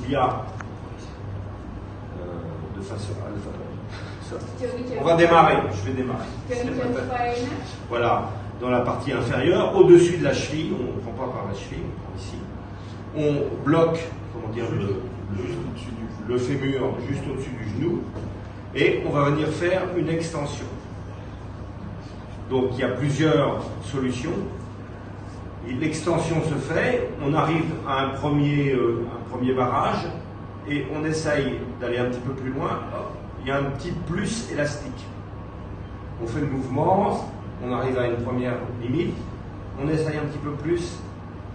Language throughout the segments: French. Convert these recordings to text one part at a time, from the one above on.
tibia de façon... On va démarrer, je vais démarrer. Voilà, dans la partie inférieure, au-dessus de la cheville, on ne prend pas par la cheville, on prend ici. On bloque, comment dire, le fémur juste au-dessus du genou, et on va venir faire une extension. Donc il y a plusieurs solutions. L'extension se fait, on arrive à un premier barrage, et on essaye d'aller un petit peu plus loin. Il y a un petit plus élastique. On fait le mouvement, on arrive à une première limite, on essaye un petit peu plus,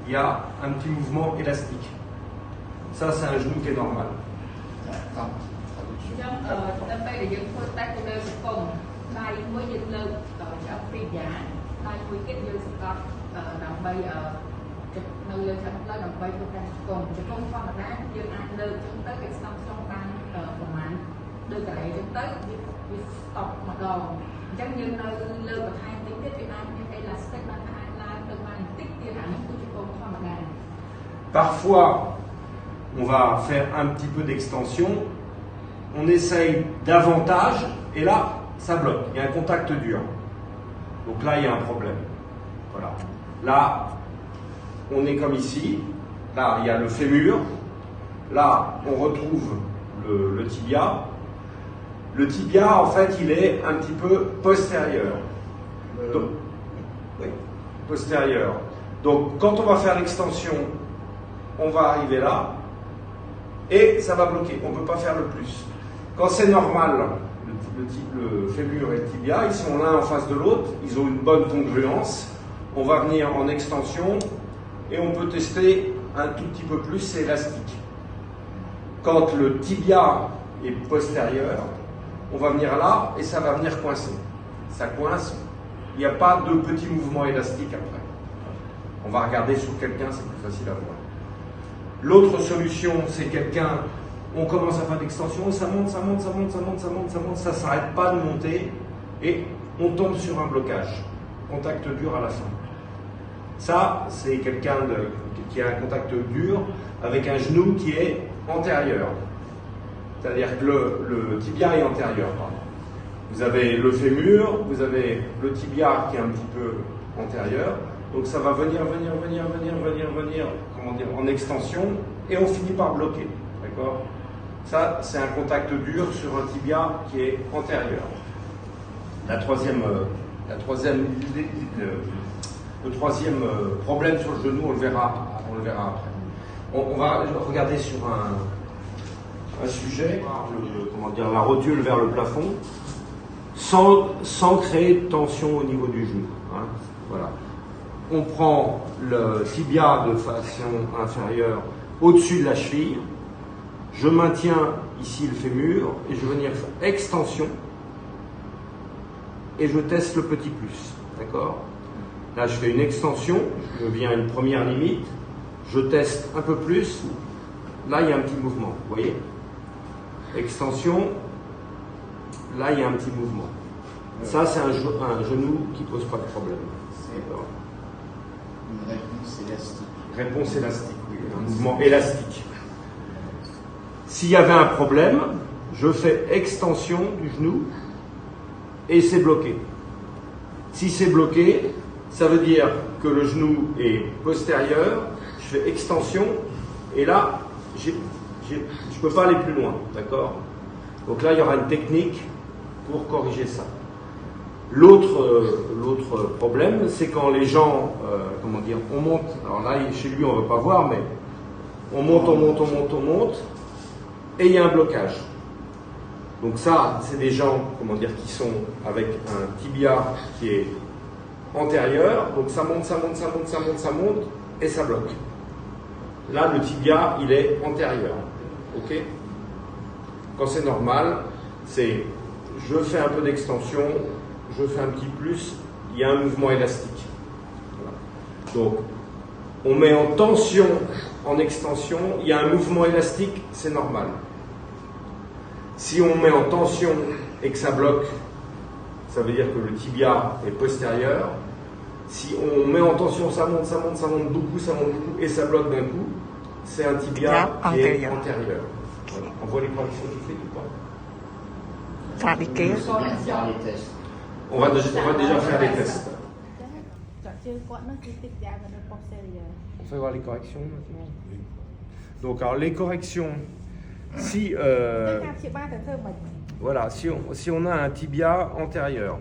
il y a un petit mouvement élastique. Ça, c'est un genou qui est normal. Parfois, on va faire un petit peu d'extension, on essaye davantage, et là, ça bloque, il y a un contact dur. Donc là, il y a un problème. Voilà. Là, on est comme ici, là, il y a le fémur, là, on retrouve le tibia. Le tibia, en fait, il est un petit peu postérieur. Donc, oui, postérieur. Donc, quand on va faire l'extension, on va arriver là, et ça va bloquer. On ne peut pas faire le plus. Quand c'est normal, le fémur et le tibia, ils sont l'un en face de l'autre, ils ont une bonne congruence. On va venir en extension, et on peut tester un tout petit peu plus, c'est élastique. Quand le tibia est postérieur, on va venir là et ça va venir coincer. Ça coince, il n'y a pas de petit mouvement élastique après. On va regarder sur quelqu'un, c'est plus facile à voir. L'autre solution, c'est quelqu'un, on commence à faire l'extension, ça monte, ça ne s'arrête pas de monter et on tombe sur un blocage. Contact dur à la fin. Ça, c'est quelqu'un qui a un contact dur avec un genou qui est antérieur. C'est-à-dire que le tibia est antérieur. Pardon. Vous avez le fémur, vous avez le tibia qui est un petit peu antérieur. Donc ça va venir, comment dire, en extension, et on finit par bloquer. D'accord ? Ça, c'est un contact dur sur un tibia qui est antérieur. Le troisième problème sur le genou, on le verra après. On va regarder sur un sujet, la rotule vers le plafond, sans créer de tension au niveau du genou. Hein, voilà. On prend le tibia de façon inférieure au-dessus de la cheville, je maintiens ici le fémur et je vais venir faire extension et je teste le petit plus. D'accord ? Là, je fais une extension, je viens à une première limite, je teste un peu plus, là, il y a un petit mouvement, vous voyez ? Extension, là, il y a un petit mouvement. Ça, c'est un genou qui ne pose pas de problème. D'accord ? Une réponse élastique. Réponse élastique, oui, un mouvement élastique. S'il y avait un problème, je fais extension du genou et c'est bloqué. Si c'est bloqué, ça veut dire que le genou est postérieur, je fais extension et là, je ne peux pas aller plus loin, d'accord ? Donc là, il y aura une technique pour corriger ça. L'autre problème, c'est quand les gens, on monte, alors là, chez lui, on ne va pas voir, mais on monte, et il y a un blocage. Donc ça, c'est des gens, qui sont avec un tibia qui est antérieur, donc ça monte, et ça bloque. Là, le tibia, il est antérieur, ok ? Quand c'est normal, c'est, je fais un peu d'extension, je fais un petit plus, il y a un mouvement élastique. Voilà. Donc, on met en tension, en extension, il y a un mouvement élastique, c'est normal. Si on met en tension et que ça bloque, ça veut dire que le tibia est postérieur. Si on met en tension, ça monte beaucoup, et ça bloque d'un coup, c'est un tibia qui est antérieur. Voilà. On voit les corrections qu'il fait ou pas? ស្លាប់អ៊ីកេ Faire les tests. On va déjà faire les tests. ចាក់ជើងគាត់នោះគឺតិចយ៉ាងនៅ posterior On fait voir les corrections maintenant. Donc alors les corrections, si ការព្យាបាលទៅធ្វើមិន voilà, si on a un tibia antérieur,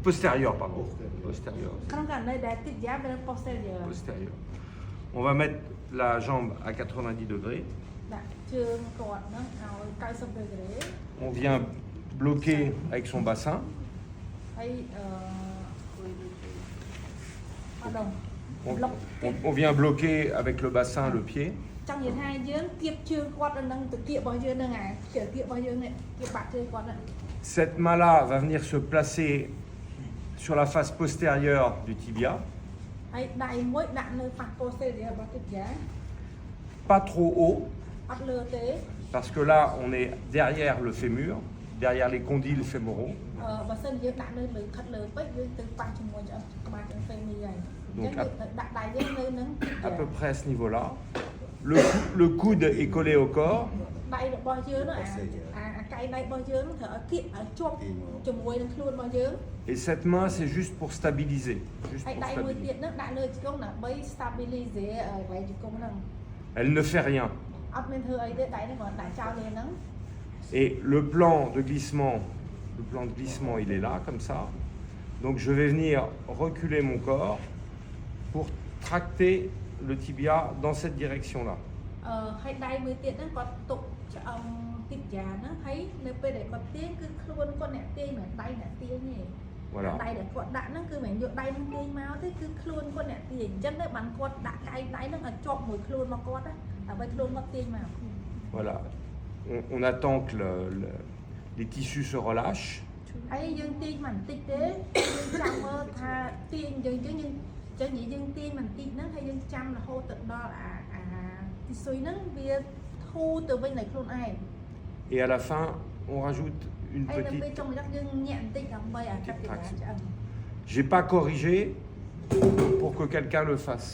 postérieur pardon, postérieur, ក្នុងករណីដែលតិចយ៉ាងនៅ posterior postérieur. On va mettre la jambe à 90 degrés. ដាក់ជើងគាត់នោះឲ្យ90 degree On vient bloquer avec son bassin. ហើយpardon On vient bloquer avec le bassin le pied. ចង់និយាយថាយើងគៀបជើងគាត់នៅនឹងទៅគៀបរបស់យើងហ្នឹងអាគៀបរបស់យើងនេះគៀបបាក់ជើងគាត់ហ្នឹង Cette main-là va venir se placer sur la face postérieure du tibia, ហើយដៃមួយដាក់នៅប៉ះ posterior របស់តិចយ៉ាង pas trop haut, អត់លើទេ parce que là on est derrière le fémur, derrière les condyles fémoraux. បើសិនយើងដាក់នៅលើខិតលើពេកយើងទៅប៉ះជាមួយឆ្អឹងក្បាលឆ្អឹង femur ហើយអញ្ចឹងយើងដាក់ដៃយើងនៅនឹង À peu près à ce niveau-là. Le coude est collé au corps. ដៃរបស់យើងនោះអាកៃដៃរបស់យើងត្រូវឲ្យគៀបឲ្យជាប់ជាមួយនឹងខ្លួនរបស់យើង Et cette main, c'est juste pour stabiliser. Juste ហើយ pour ដៃមួយទៀត stabiliser. នោះដាក់លើជង្គង់ដើម្បី stabiliser កន្លែងជង្គង់ហ្នឹង Elle ne fait rien. អត់មានធ្វើអីទេដៃនេះគ្រាន់តែចោលលើហ្នឹង Et le plan de glissement, il est là, comme ça. Donc je vais venir reculer mon corps pour tracter le tibia dans cette direction-là. ហើយដៃមួយទៀតហ្នឹងគាត់ទុកឆ្អឹងតិចយ៉ាងហ្នឹងហើយនៅពេលដែលគាត់ទាញគឺខ្លួនគាត់អ្នកទាញមិនដៃអ្នកទាញទេ Voilà. ដៃដែលគាត់ដាក់ហ្នឹងគឺមិនយកដៃហ្នឹងទាញមកទេគឺខ្លួនគាត់អ្នកទាញអញ្ចឹងទៅបានគាត់ដាក់កៃដៃហ្នឹងឲ្យជាប់មួយខ្លួនមកគាត់ណាដើម្បីខ្លួនគាត់ទាញមក Voilà. On attend que les tissus se relâchent. ហើយយើងទាញមិនបន្តិចទេយើងចាំមើលថាទាញយើងយើងទាញមិនបន្តិចហ្នឹងហើយយើងចាំរហូតទៅដល់អាទីស៊ុយហ្នឹងវាធូរទៅវិញនៅខ្លួនឯង Et à la fin, on rajoute une ហើយនៅពេល petite... ចុងរយៈយើងញាក់បន្តិចដើម្បីឲ្យកាត់ពីឆ្អឹង J'ai pas corrigé pour que quelqu'un le fasse.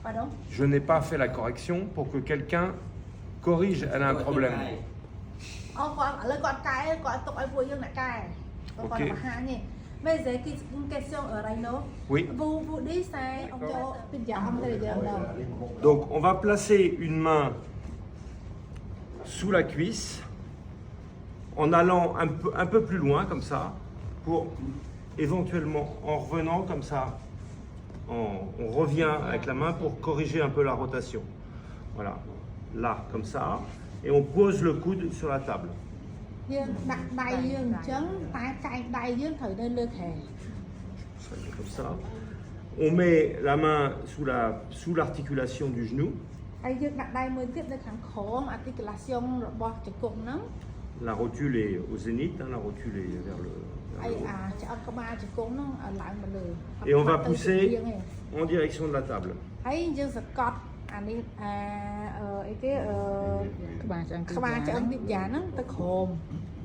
Pardon? Je n'ai pas fait la correction pour que quelqu'un corrige. Elle a un problème. អូគាត់ឥឡូវគាត់កែគាត់ទុកឲ្យពួកយើងអ្នកកែគាត់បង្ហាញនេះ Mais c'est une question Rhino. Oui. Vous dites ça Donc on va placer une main sous la cuisse en allant un peu plus loin comme ça pour éventuellement en revenant comme ça on revient avec la main pour corriger un peu la rotation. Voilà, là comme ça et on pose le coude sur la table. Comme ça. On met la main sous l'articulation du genou. La rotule est au zénith, hein, la rotule est vers le haut. Et on va pousser en direction de la table.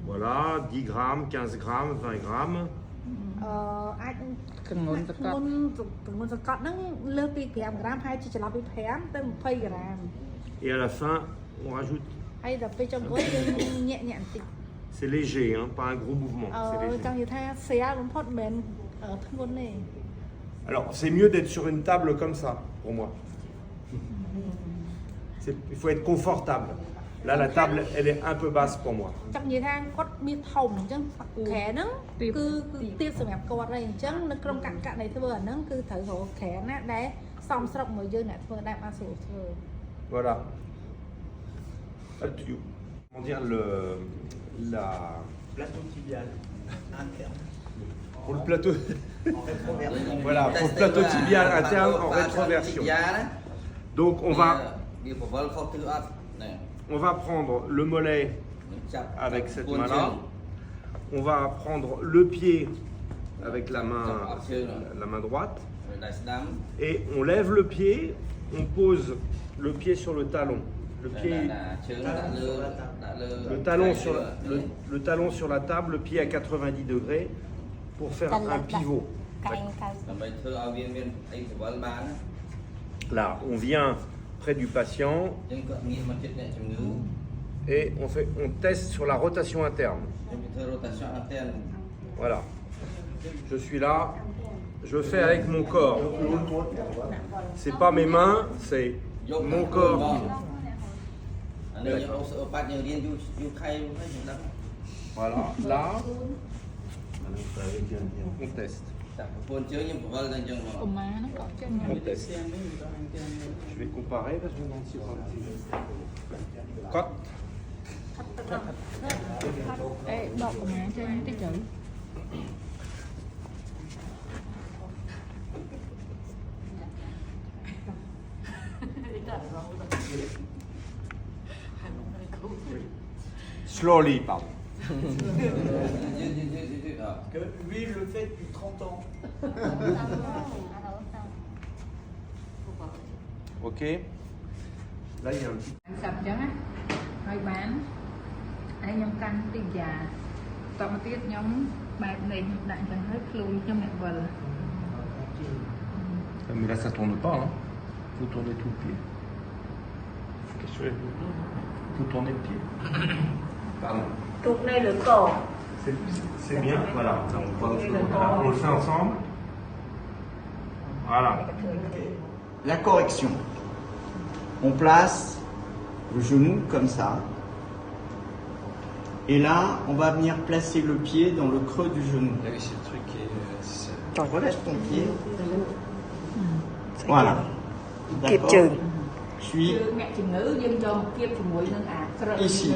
Voilà, 10 grammes, 15 grammes, 20 grammes. Et à la fin, on rajoute. C'est léger, hein, pas un gros mouvement. C'est léger. Alors, c'est mieux d'être sur une table comme ça, pour moi. Il faut être confortable. Là, la table, elle est un peu basse pour moi. Voilà. Comment dire la Plateau tibial interne. Pour le plateau. Voilà, pour le plateau tibial interne en rétroversion. Donc on va prendre le mollet avec cette main-là. On va prendre le pied avec la main droite. Et on lève le pied, on pose le pied sur le talon. Le talon sur la table, le pied à 90 degrés pour faire un pivot. Là, on vient près du patient et on teste sur la rotation interne. Voilà. Je suis là, je fais avec mon corps. C'est pas mes mains, c'est mon corps. Voilà, là, on teste. On teste. Je vais comparer parce que je vais mentir un petit peu. Cut. Ê, đọc của má cho em cái chữ. Slowly, pardon. Que lui, il le fait depuis 30 ans. Ok. Là, il y a un petit. Sậpចឹងណាហើយបានហើយខ្ញុំកាន់ទីយ៉ាតមកទៀតខ្ញុំបែបនេះខ្ញុំដាក់ចឹងហើយខ្លួនខ្ញុំអ្នកវិល Mais là, ça tourne pas. Hein. Faut tourner tout le pied. Faut tourner le pied. Pardon. Tourner le corps. C'est bien. Voilà. On le fait ensemble. Voilà. La correction. On place le genou comme ça. Et là, on va venir placer le pied dans le creux du genou. Relève ton pied. Voilà. D'accord. Puis ici.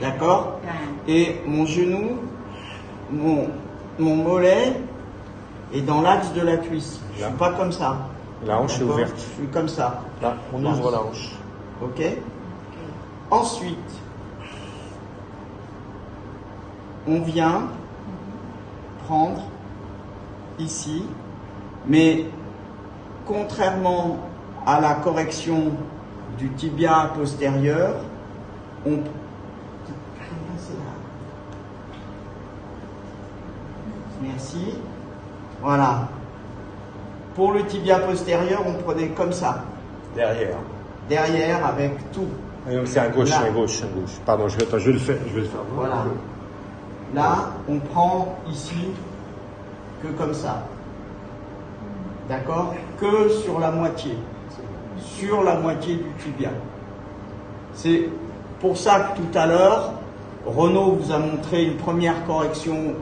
D'accord. Et mon genou, mon mollet est dans l'axe de la cuisse. Je ne suis pas comme ça. La hanche est ouverte. Je suis comme ça. Là, on ouvre la hanche. Ok. Ensuite, on vient prendre ici, mais contrairement à la correction du tibia postérieur, on merci. Voilà. Pour le tibia postérieur, on prenait comme ça. Derrière. Derrière avec tout. C'est à gauche, Là. à gauche, à gauche. Pardon, je vais le faire. Voilà. Là, on prend ici que comme ça. D'accord? Que sur la moitié. Sur la moitié du tibia. C'est pour ça que tout à l'heure, Renaud vous a montré une première correction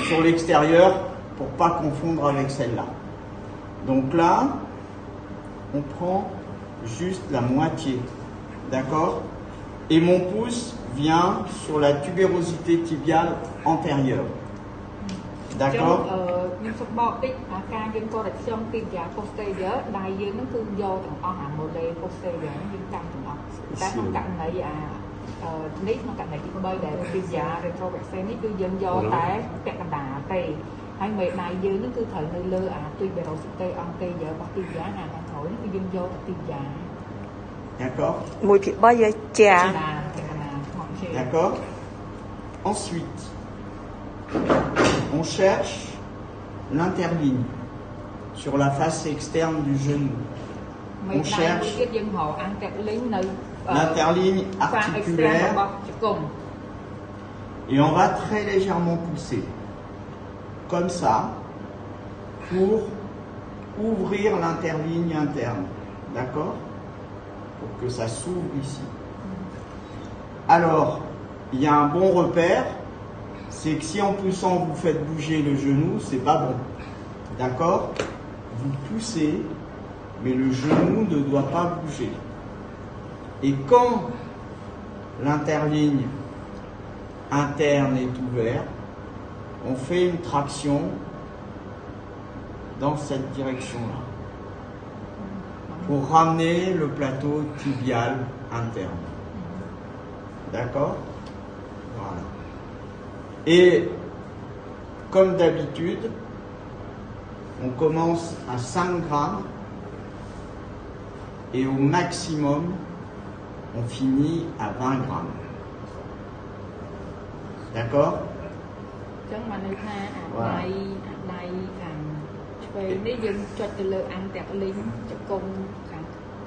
sur l'extérieur pour pas confondre avec celle-là. Donc là, on prend juste la moitié. D'accord? Et mon pouce vient sur la tubérosité tibiale antérieure. D'accord? ខ្ញុំសុំបកតិចអាការយើង correction tibia posterior ដៃយើងហ្នឹងគឺយកទាំងអស់អា mole posterior យើងកាន់ទាំងអស់តែក្នុងករណីនេះក្នុងករណីទី3ដែល tibia retrovexation នេះគឺយើងយកតែពាក់កណ្ដាលទេហើយមេដៃយើងហ្នឹងគឺត្រូវនៅលើអា tuberosity anterior របស់ tibia អាខាងក្រោយនេះគឺយើងយកតែ tibia. D'accord? មួយភាគ3យើងចា D'accord? Ensuite, on cherche l'interligne sur la face externe du genou. On cherche l'interligne articulaire et on va très légèrement pousser comme ça pour ouvrir l'interligne interne. D'accord? Pour que ça s'ouvre ici. Alors, il y a un bon repère, c'est que si en poussant vous faites bouger le genou, c'est pas bon. D'accord? Vous poussez, mais le genou ne doit pas bouger. Et quand l'interligne interne est ouvert, on fait une traction dans cette direction-là pour ramener le plateau tibial interne. D'accord? Voilà. Et comme d'habitude, on commence à 5 grammes et au maximum, on finit à 20 grammes. D'accord? Voilà.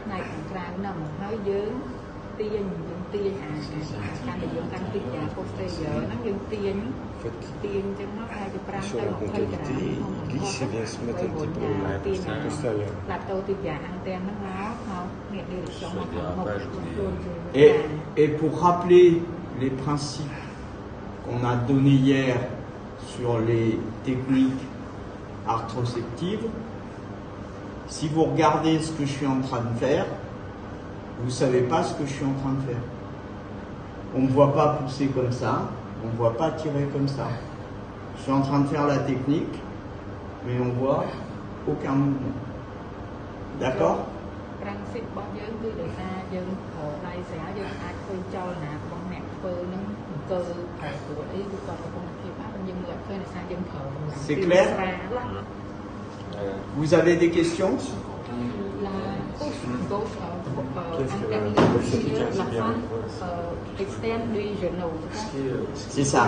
ផ្នែកខាងក្រៅហ្នឹងហើយយើងទាញការដែលយើងកាន់ពីយ៉ា posterior ហ្នឹងយើងទាញអញ្ចឹងមកអាចទៅ5 ទៅ 20 ក្រាមc'est bien se mettre un petit peu posterior plateau tibia interne ហ្នឹងមកអ្នកឌីរេក션មក Et pour rappeler les principes qu'on a donnés hier sur les techniques arthrosectives, si vous regardez ce que je suis en train de faire, vous ne savez pas ce que je suis en train de faire. On ne me voit pas pousser comme ça, on ne me voit pas tirer comme ça. Je suis en train de faire la technique, mais on ne voit aucun mouvement. D'accord? Principe របស់យើងគឺដោយសារយើងប្រើដៃស្រាយើងអាចឃើញចលនារបស់អ្នកធ្វើនឹងអង្គើប្រើស្រួលអីគឺគាត់កំពុងតែភាពបានយើងមើលឃើញដោយសារយើងប្រើ C'est clair? Vous avez des questions? La couche gauche interne la fin externe du genou. C'est ça.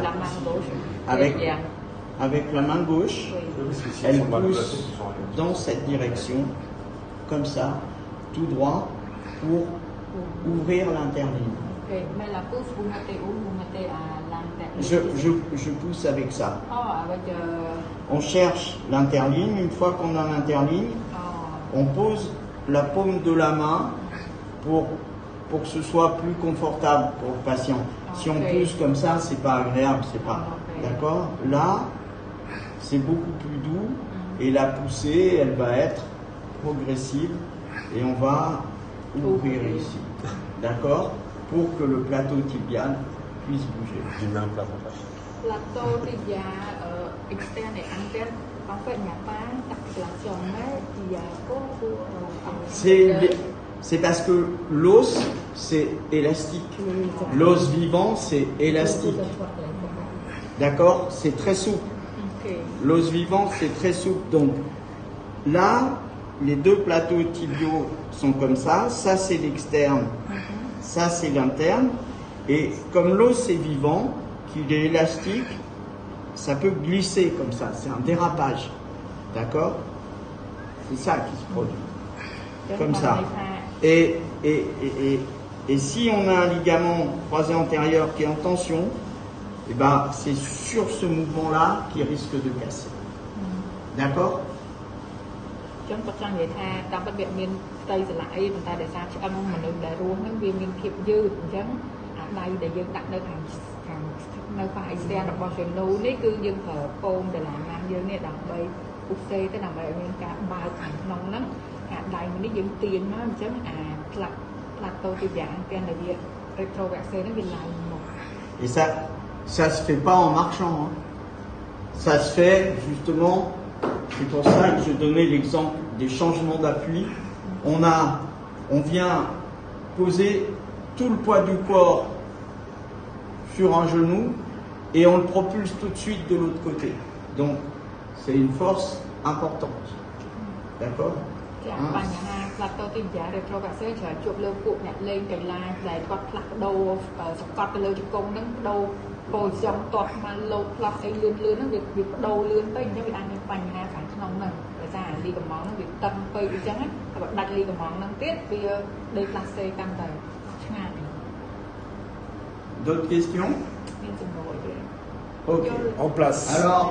La main gauche. Avec la main gauche, elle pousse dans cette direction, comme ça, tout droit, pour ouvrir l'interligne. Mais la pousse, vous mettez où? Vous mettez à l'interligne? Je pousse avec ça. Avec... On cherche l'interligne. Une fois qu'on a l'interligne, on pose la paume de la main pour que ce soit plus confortable pour le patient. Si on pousse comme ça, c'est pas agréable, c'est pas. D'accord? Là, c'est beaucoup plus doux et la poussée, elle va être progressive et on va ouvrir ici. D'accord? Pour que le plateau tibial puisse bouger. Plateau tibial externe et interne, en fait, il n'y a pas d'articulation, mais il y a C'est parce que l'os, c'est élastique. L'os vivant, c'est élastique. D'accord? C'est très souple. L'os vivant, c'est très souple. Donc, là, les deux plateaux tibiaux sont comme ça. Ça, c'est l'externe. Ça, c'est l'interne. Et comme l'os est vivant, qu'il est élastique, ça peut glisser comme ça. C'est un dérapage. D'accord? C'est ça qui se produit. Comme ça. Et si on a un ligament croisé antérieur qui est en tension, eh ben, c'est sur ce mouvement-là qui risque de casser. D'accord? ចឹងគាត់ចង់និយាយថាតាមពិតវាមានផ្ទៃសន្លាក់អីប៉ុន្តែដោយសារឆ្អឹងមនុស្សដែលរស់ហ្នឹងវាមានភាពយឺតអញ្ចឹងអាដៃដែលយើងដាក់នៅខាងនៅខាង extend របស់ genou នេះគឺយើងប្រើពងដុល្លារណាយើងនេះដើម្បីពុះសេទៅដើម្បីឲ្យមានការបើកខាងក្នុងហ្នឹងអាដៃនេះយើងទាញមកអញ្ចឹងអាផ្លាត់តូទីយ៉ាងទាំងដែលវា rétroversé ហ្នឹងវាឡើងមក Et ça se fait pas en marchant. Hein. Ça se fait justement, c'est pour ça que je donnais l'exemple des changements d'appui. On vient poser tout le poids du corps sur un genou et on le propulse tout de suite de l'autre côté. Donc, c'est une force importante. D'accord? បញ្ហាផ្លាត់តូទីយ៉ា rétroversé ច្រើនជួបលើពួកអ្នកលេងកីឡាដែលគាត់ផ្លាស់ប្ដូរសង្កត់ទៅលើជង្គង់ហ្នឹងប្ដូរ position តោះមកលោតផ្លាស់អីលឿនហ្នឹងវាបដូរលឿនទៅអញ្ចឹងវាអាចមានបញ្ហាខាងក្នុងហ្នឹងដោយសារលីកាម៉ង់ហ្នឹងវាតឹងពេកអញ្ចឹងតែបើដាច់លីកាម៉ង់ហ្នឹងទៀតវាដេផ្លាសេកាន់តែឆ្ងាយ D'autres questions? មានសំណួរទេ Ok. En place. Alors,